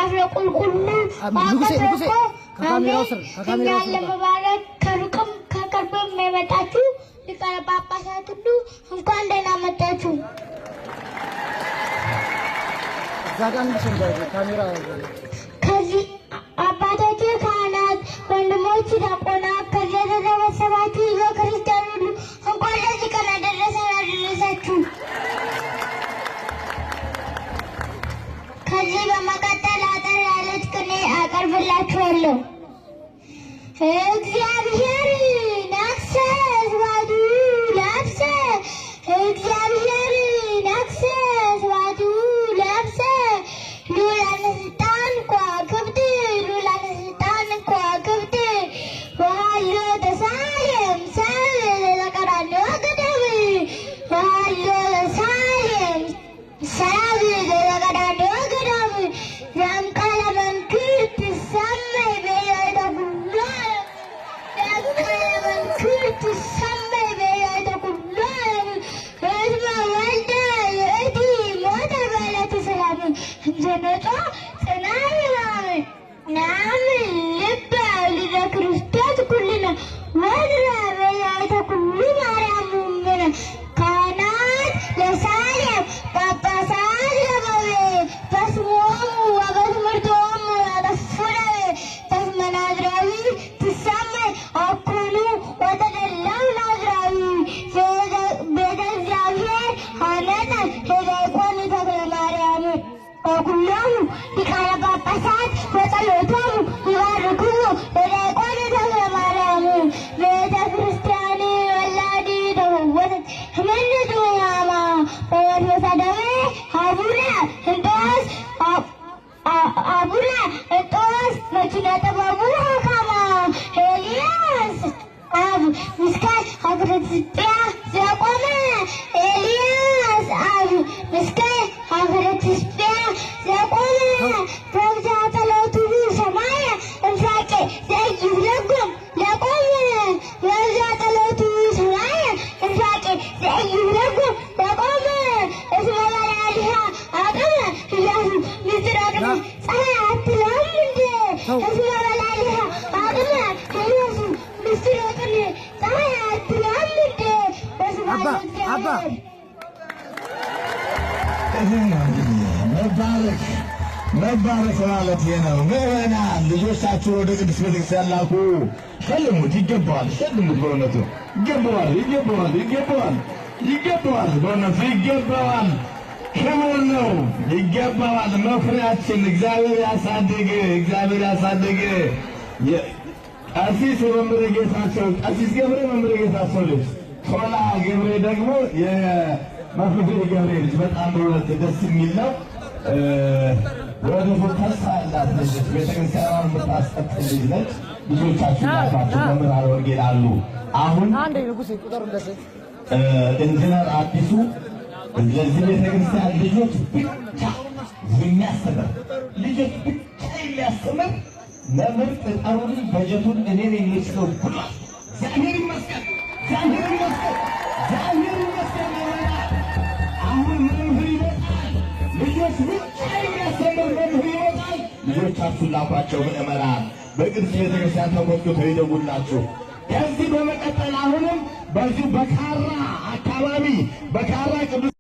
ያፍለቁልቁልና አቀረቆ እኛን ለመባረክ ከሩቅም ከቅርብም የመጣችሁ ሊቃነ ጳጳሳት ሁሉ እንኳን ደህና መጣችሁ። ከዚህ አባቶች ካህናት፣ ወንድሞች ዲያቆናት፣ ከዚህ የተሰበሰባችሁ ሕዝበ ክርስቲያን ሁሉ እንኳን ለዚህ ቀን አደረሰን አደረሳችሁ። ከዚህ በመቀጠል አጠር ያለች ቅኔ አቀርብላችኋለሁ። እግዚአብሔር ነግሠ ስብሐቱ ለብሰ፣ እግዚአብሔር ነግሠ ስብሐቱ ለብሰ፣ ሉላነ ስልጣን ከዋክብት፣ ሉላነ ስልጣን ከዋክብት፣ ወሀሎ ተሳለም ሰብ ዘቀራንዮ ገዳም፣ ወሀሎ ተሳለም ሰብ ዘቀራንዮ ገዳም፣ ዘእምቃለ መንክር ትሰመይ በየዕለተ ኩሉ ዘእምቃለ መንክር ትሰመይ በየዕለተ ኩሉ እስመ ወልደ ይእቲ ሞተ በዕለተ ሰላም እንዘነጦ ጽናዕ ነአምን ልበ ወልደ ክርስቶስ ኩልነ ወድረ በየዕለተ ኩሉ ማርያም እምነ ካህናት ለሳሌም ጳጳሳት ለበዌ በስሞሙ ወበትምህርቶሙ ያጠፉነ በስመ ናዝራዊ ትሰመይ አኩሉ ወተደለው ናዝራዊ ቤተ እግዚአብሔር ሀነተ ለዲያቆን ተክለ ማርያም ወኩሎሙ ሊቃነ ጳጳሳት በጸሎቶሙ ይባርክዎ ለዲያቆን ተክለ ማርያም ቤተ ክርስቲያን ወላዲ ተፈወሰት ህመንቱ ያማ በወርበሳ ደዌ አቡነ እንጦስ አቡነ እንጦስ መኪነ ጥበቡ ሀካማ ኤልያስ አብ ምስካል ሀገረ ኢትዮጵያ ዘቆመ ኤልያስ አብ ምስካል ሀገረ ኢትዮጵያ ዘቆመ በብዛ ጸሎቱ ሰማየ እንሳቄ ዘይብለጎም ለቆመ በብዛ ጸሎቱ ሰማየ እንሳቄ ዘይብለጎም ለቆመ እስመ በላሊሃ አቅመ ኢያሱ ምስራቅነ ፀሐይ አትለም እንዴ እስመ በላሊሃ አቅመ ኢያሱ ምስራቅነ ፀሐይ አትለም እንዴ በስመ እግዚአብሔር መባረክ ማለት ይሄ ነው። ምዕመናን ልጆቻችሁን ወደ ቅድስት ቤተክርስቲያን ላኩ። ሸልሙት፣ ይገባዋል። ሸልሙት፣ በእውነቱ ይገባዋል፣ ይገባዋል፣ ይገባዋል፣ ይገባዋል፣ በእውነቱ ይገባዋል። ክቡር ነው፣ ይገባዋል። መኩሪያችን እግዚአብሔር ያሳድግ፣ እግዚአብሔር ያሳድግ። ቀሲስ መምህር ጌታቸው፣ ቀሲስ ገብሬ መምህር ጌታቸው ልጅ፣ ቶላ ገብሬ ደግሞ የመምህር ገብሬ ልጅ። በጣም በእውነት ደስ የሚል ነው። ወደፊት ተስፋ ያላት ልጅ ቤተክርስቲያኗን የምታስቀጥል ልጅ ነች። ልጆቻችሁ ላኳቸው። መምህራን ወንጌል አሉ። አሁን ኢንጂነር አዲሱ ለዚህ ቤተክርስቲያን ልጆች ብቻ የሚያስተምር ልጆች ብቻ የሚያስተምር መምህር ጠሩልኝ፣ በጀቱን እኔን የሚወስደው ብሏል። እግዚአብሔር ይመስገን፣ እግዚአብሔር ይመስገን፣ እግዚአብሔር ይመስገን። አሁን መምህር ይመጣል። ልጆች ብቻ የሚያስተምር መምህር ይመጣል። ልጆቻችሁን ላኳቸው። ምዕመናን በቅድስት ቤተክርስቲያን ተኮትኩተው ይደጉላችሁ። ከዚህ በመቀጠል አሁንም በዚሁ በካራ አካባቢ በካራ ቅዱስ